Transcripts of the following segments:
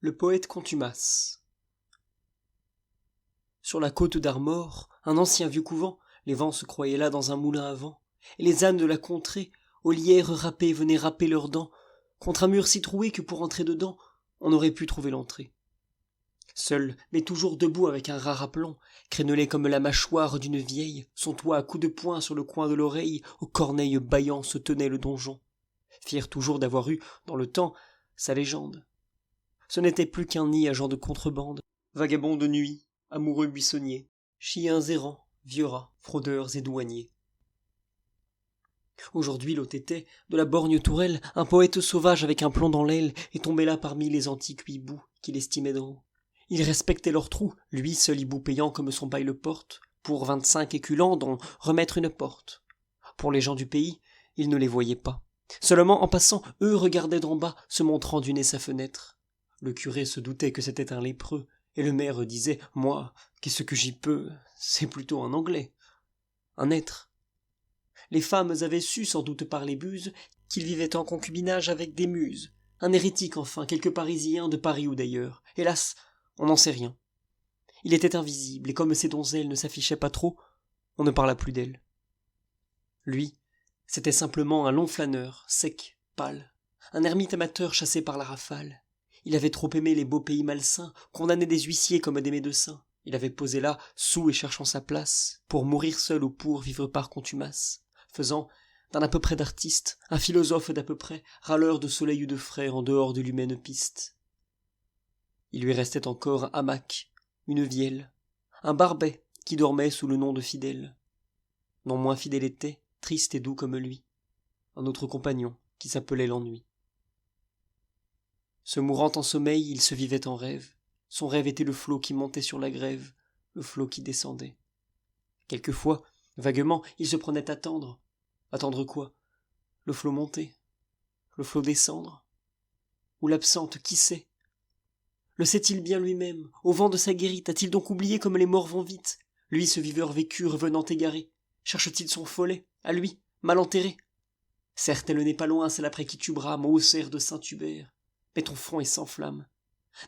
Le poète contumace. Sur la côte d'Armor, un ancien vieux couvent, les vents se croyaient là dans un moulin à vent, et les ânes de la contrée, aux lierres râpées, venaient râper leurs dents, contre un mur si troué que pour entrer dedans, on aurait pu trouver l'entrée. Seul, mais toujours debout avec un rare aplomb, crénelé comme la mâchoire d'une vieille, son toit à coups de poing sur le coin de l'oreille, aux corneilles bâillants se tenait le donjon, fier toujours d'avoir eu, dans le temps, sa légende. Ce n'était plus qu'un nid à gens de contrebande, vagabonds de nuit, amoureux buissonniers, chiens errants, vieux rats, fraudeurs et douaniers. Aujourd'hui l'hôte était, de la borgne tourelle, un poète sauvage avec un plomb dans l'aile, et tombé là parmi les antiques hiboux qu'il estimait d'en haut. Il respectait leurs trous, lui seul hibou payant comme son bail le porte, pour 25 éculents dont remettre une porte. Pour les gens du pays, il ne les voyait pas. Seulement en passant, eux regardaient d'en bas, se montrant du nez sa fenêtre. Le curé se doutait que c'était un lépreux, et le maire disait « Moi, qu'est-ce que j'y peux? C'est plutôt un Anglais. » Un être. Les femmes avaient su, sans doute par les buses, qu'il vivait en concubinage avec des muses. Un hérétique enfin, quelque Parisien de Paris ou d'ailleurs. Hélas, on n'en sait rien. Il était invisible, et comme ces donzelles ne s'affichaient pas trop, on ne parla plus d'elle. Lui, c'était simplement un long flâneur, sec, pâle, un ermite amateur chassé par la rafale. Il avait trop aimé les beaux pays malsains, condamné des huissiers comme des médecins. Il avait posé là, saoul et cherchant sa place, pour mourir seul ou pour vivre par contumace, faisant, d'un à peu près d'artiste, un philosophe d'à peu près, râleur de soleil ou de frère en dehors de l'humaine piste. Il lui restait encore un hamac, une vielle, un barbet qui dormait sous le nom de fidèle. Non moins fidèle était, triste et doux comme lui, un autre compagnon qui s'appelait l'ennui. Se mourant en sommeil, il se vivait en rêve. Son rêve était le flot qui montait sur la grève, le flot qui descendait. Quelquefois, vaguement, il se prenait à attendre. Attendre quoi? Le flot monter? Le flot descendre? Ou l'absente, qui sait? Le sait-il bien lui-même? Au vent de sa guérite, a-t-il donc oublié comme les morts vont vite? Lui, ce viveur vécu, revenant égaré, cherche-t-il son follet? À lui, mal enterré? Certes, elle n'est pas loin, celle après qui tu brames, ô cerf de Saint-Hubert. Mais ton front est sans flamme.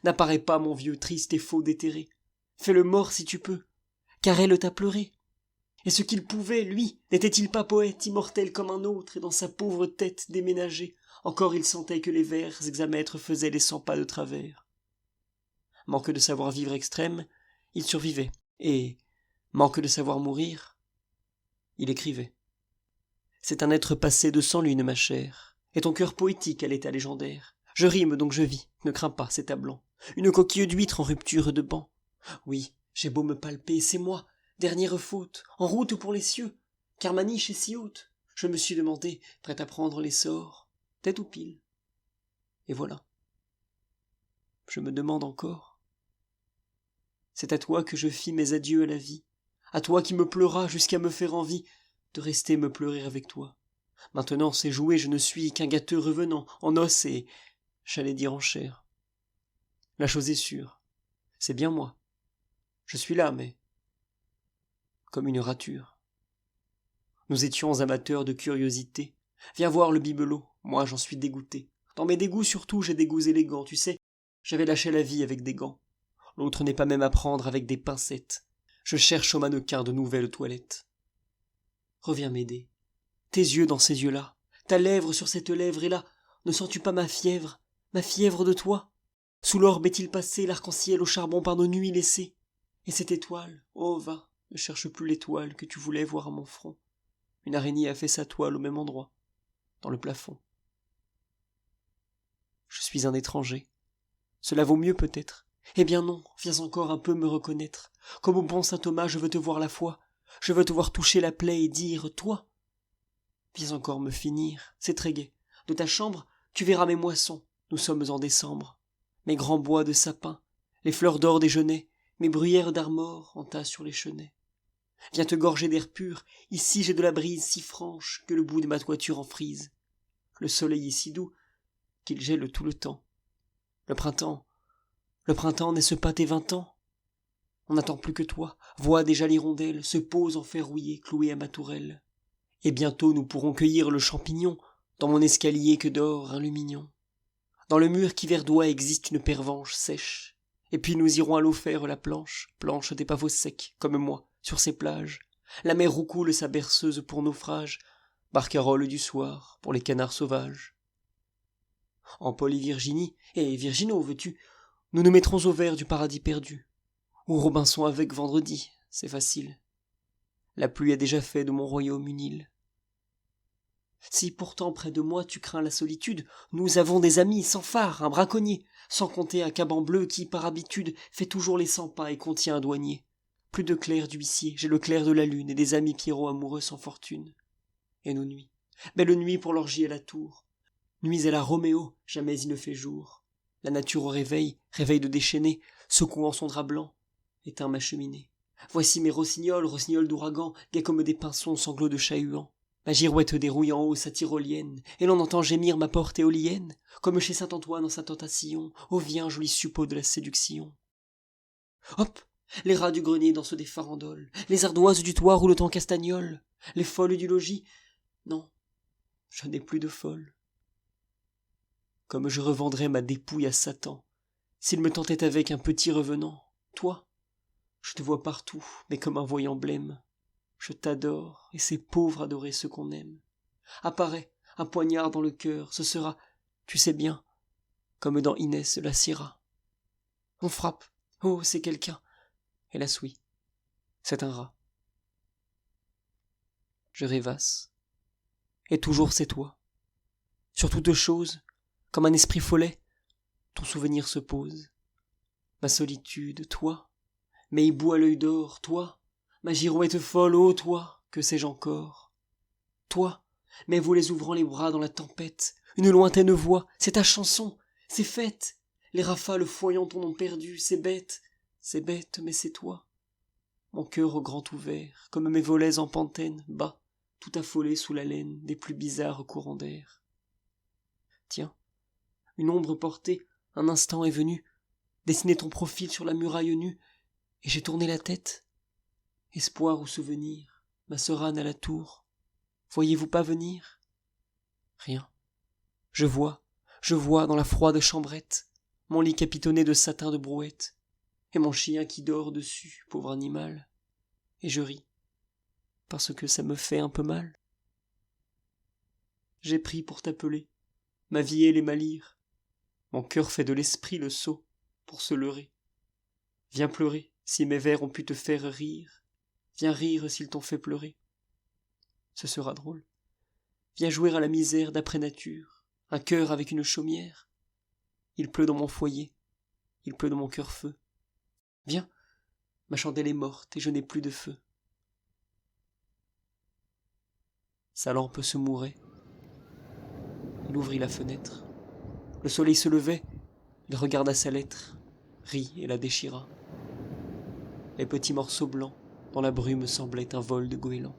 N'apparais pas, mon vieux, triste et faux déterré. Fais-le mort si tu peux, car elle t'a pleuré. Et ce qu'il pouvait, lui, n'était-il pas poète, immortel comme un autre, et dans sa pauvre tête déménagée, encore il sentait que les vers hexamètres faisaient les 100 pas de travers. Manque de savoir vivre extrême, il survivait, et, manque de savoir mourir, il écrivait. C'est un être passé de 100 lunes, ma chère, et ton cœur poétique à l'état légendaire. Je rime donc je vis, ne crains pas, c'est ta blanc. Une coquille d'huître en rupture de banc. Oui, j'ai beau me palper, c'est moi, dernière faute, en route pour les cieux, car ma niche est si haute. Je me suis demandé, prêt à prendre l'essor, tête ou pile. Et voilà. Je me demande encore. C'est à toi que je fis mes adieux à la vie, à toi qui me pleuras jusqu'à me faire envie de rester me pleurer avec toi. Maintenant c'est joué, je ne suis qu'un gâteux revenant, en os et, j'allais dire en chair. La chose est sûre, c'est bien moi. Je suis là, mais comme une rature. Nous étions amateurs de curiosité. Viens voir le bibelot, moi j'en suis dégoûté. Dans mes dégoûts surtout, j'ai des goûts élégants, tu sais. J'avais lâché la vie avec des gants. L'autre n'est pas même à prendre avec des pincettes. Je cherche au mannequin de nouvelles toilettes. Reviens m'aider. Tes yeux dans ces yeux-là, ta lèvre sur cette lèvre, et là, ne sens-tu pas ma fièvre de toi? Sous l'orbe est-il passé l'arc-en-ciel au charbon par nos nuits laissées? Et cette étoile, oh va, ne cherche plus l'étoile que tu voulais voir à mon front. Une araignée a fait sa toile au même endroit, dans le plafond. Je suis un étranger. Cela vaut mieux peut-être. Eh bien non, viens encore un peu me reconnaître. Comme au bon saint Thomas, je veux te voir la foi. Je veux te voir toucher la plaie et dire « Toi !» Viens encore me finir, c'est très gai. De ta chambre, tu verras mes moissons. Nous sommes en décembre. Mes grands bois de sapin, les fleurs d'or des genêts, mes bruyères d'Armor entassent sur les chenets. Viens te gorger d'air pur, ici j'ai de la brise si franche que le bout de ma toiture en frise. Le soleil est si doux qu'il gèle tout le temps. Le printemps n'est-ce pas tes 20 ans? On n'attend plus que toi, vois déjà l'hirondelle se pose en fer rouillé cloué à ma tourelle. Et bientôt nous pourrons cueillir le champignon dans mon escalier que dort un lumignon. Dans le mur qui verdoie existe une pervenche sèche. Et puis nous irons à l'eau faire la planche, planche des pavots secs, comme moi, sur ces plages. La mer roucoule sa berceuse pour naufrage, barcarolle du soir pour les canards sauvages. En Paul et Virginie, et Virginie, où veux-tu, nous nous mettrons au vert du paradis perdu. Ou Robinson avec vendredi, c'est facile. La pluie a déjà fait de mon royaume une île. Si pourtant près de moi tu crains la solitude, nous avons des amis sans phare, un braconnier, sans compter un caban bleu qui, par habitude, fait toujours les 100 pas et contient un douanier. Plus de clerc d'huissier, j'ai le clair de la lune et des amis Pierrot amoureux sans fortune. Et nos nuits, belle nuit pour l'orgie à la tour. Nuits à la Roméo, jamais il ne fait jour. La nature au réveil, réveil de déchaîner, secouant son drap blanc, éteint ma cheminée. Voici mes rossignols, rossignols d'ouragan, gais comme des pinsons, sanglots de chat-huant. Ma girouette dérouille en haut sa tyrolienne, et l'on entend gémir ma porte éolienne, comme chez Saint-Antoine en sa tente à Sillon. Oh viens, joli suppôt de la séduction. Hop! Les rats du grenier dansent des farandoles, les ardoises du toit roulent en castagnole, les folles du logis. Non, je n'ai plus de folle. Comme je revendrais ma dépouille à Satan, s'il me tentait avec un petit revenant. Toi, je te vois partout, mais comme un voyant blême. Je t'adore, et c'est pauvre adorer ceux qu'on aime. Apparaît, un poignard dans le cœur, ce sera, tu sais bien, comme dans Inès la Syrah. On frappe, oh, c'est quelqu'un. Hélas oui, c'est un rat. Je rêvasse, et toujours c'est toi. Sur toute chose, comme un esprit follet, ton souvenir se pose. Ma solitude, toi, mes hiboux à l'œil d'or, toi, ma girouette folle, ô toi, que sais-je encore? Toi, mes volets ouvrant les bras dans la tempête, une lointaine voix, c'est ta chanson, c'est fête. Les rafales foyant ton nom perdu, c'est bête, mais c'est toi. Mon cœur au grand ouvert, comme mes volets en pantaine, bat, tout affolé sous la laine des plus bizarres courants d'air. Tiens, une ombre portée, un instant est venue, dessiner ton profil sur la muraille nue, et j'ai tourné la tête. Espoir ou souvenir, ma sœur Anne à la tour, voyez-vous pas venir? Rien. Je vois dans la froide chambrette, mon lit capitonné de satin de brouette, et mon chien qui dort dessus, pauvre animal, et je ris, parce que ça me fait un peu mal. J'ai pris pour t'appeler, ma vie et les malires, mon cœur fait de l'esprit le sot, pour se leurrer. Viens pleurer, si mes vers ont pu te faire rire, viens rire s'ils t'ont fait pleurer. Ce sera drôle. Viens jouer à la misère d'après nature, un cœur avec une chaumière. Il pleut dans mon foyer, il pleut dans mon cœur feu. Viens, ma chandelle est morte et je n'ai plus de feu. Sa lampe se mourait. Il ouvrit la fenêtre. Le soleil se levait, il regarda sa lettre, rit et la déchira. Les petits morceaux blancs dans la brume semblaient un vol de goélands.